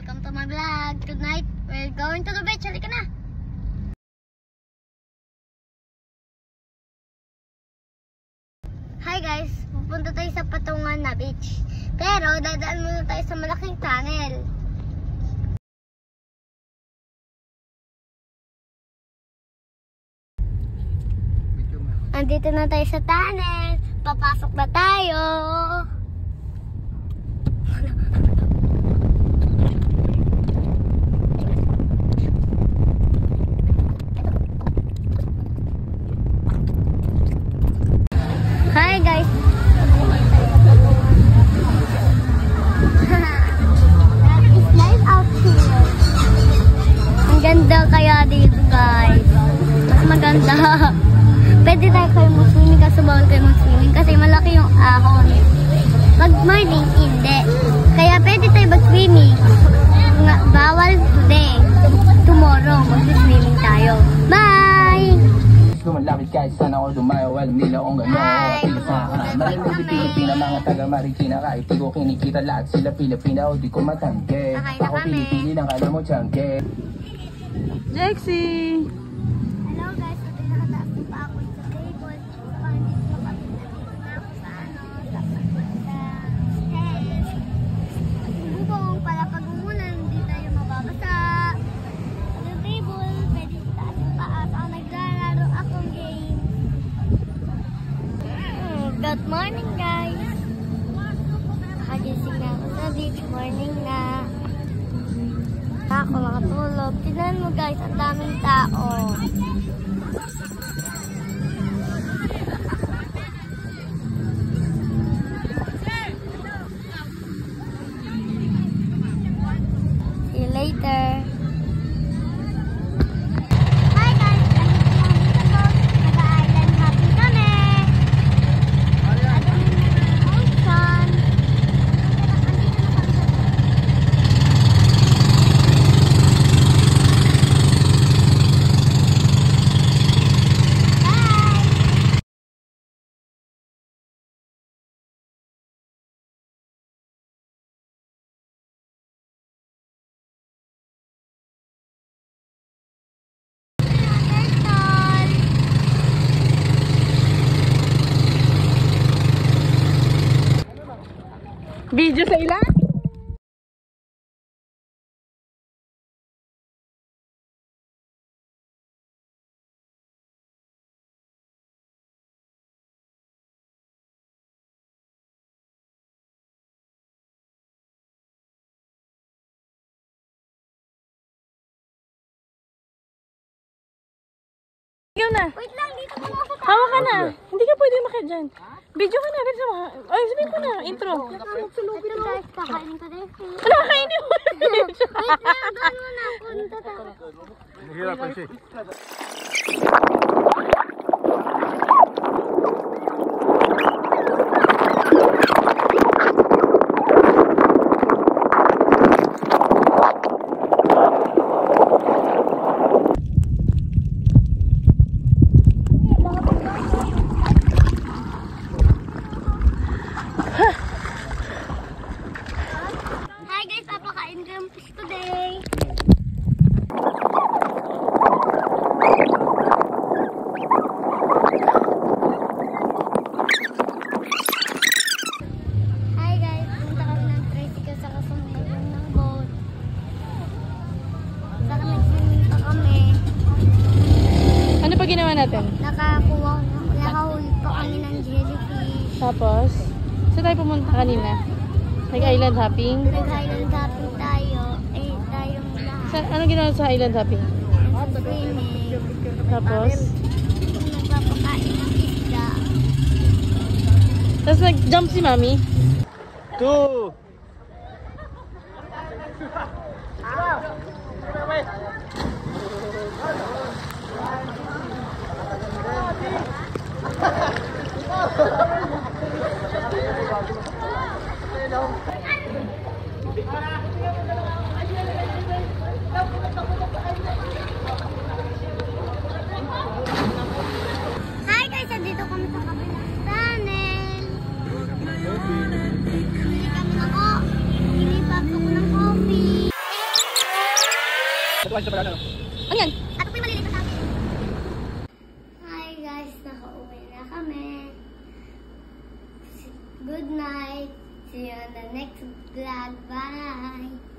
welcome to my vlog. Tonight, we're going to the beach. Halika na! Hi guys, pupunta tayo sa Patungan na beach. Pero, dadaan muna tayo sa malaking tunnel. Andito na tayo sa tunnel. Papasok na tayo. Hi guys. That is nice out here. Ang ganda kaya dito guys. Mas maganda. Pwede tayo kayo mag-swimming kasi bawal kayo mag-swimming kasi malaki yung ahon. Pag morning, hindi. Kaya pwede tayo mag-swimming. Bawal today. Tomorrow, mag-swimming tayo. Bye! Lumalapit kahit saan ako dumayo, alam nila kung gano'n. Malamig di Pilipina, mga taga-Marikina, kahit di ko kinikita lahat sila Pilipina, o di ko matangke. Ako Pilipini lang, kala mo tiyangke. Lexi! Hello guys, ito yung nakataas pa ako sa table. Hindi ko makapit na ako sa stairs. Bubong para pag umulan, hindi tayo mababasa. Yung table, pwede taas yung taas. Ako naglalaro akong game. Good morning guys! Nakagising na ako sa beach. Morning na. Ako makatulog. Tignan mo guys, ang daming tao. See you later. Hi guys! Nag-island hopping kami. At ang ocean. Video sa ilan? Ikaw na. Wait lang, dito ko ako. Hawa ka na. Hindi ka pwede makit dyan. Video ka na. Ay, sabihin ko na. Intro. Ito guys, kakain ko din. Wala, kainin mo. Wait lang, doon mo na. Punta tayo. Nahirapan siya. Hi guys, papakain ko yung fish today. Hi guys, punta kami ng tricycle sa kasunod ng boat. Saka nag-swimming pa kami. Ano pa ginawa natin? Nakahuli pa kami ng jellyfish. Tapos, saan tayo pumunta kanina? Nag-island hopping? Nag-island hopping tayo. Tayong lahat. Ano ginawa sa island hopping? Swimming. Tapos? Nagpapakain ng isda. Tapos nag-jump si Mami? 2! Hi guys, andito kami sa kabilang tunnel. Hindi kami ako. Inipas ako ng coffee. Tuwan sa pala, ano? Ano yan? At ako'y malilito sa akin. Hi guys, nakauwi na kami. Good night. See you on the next vlog. Bye.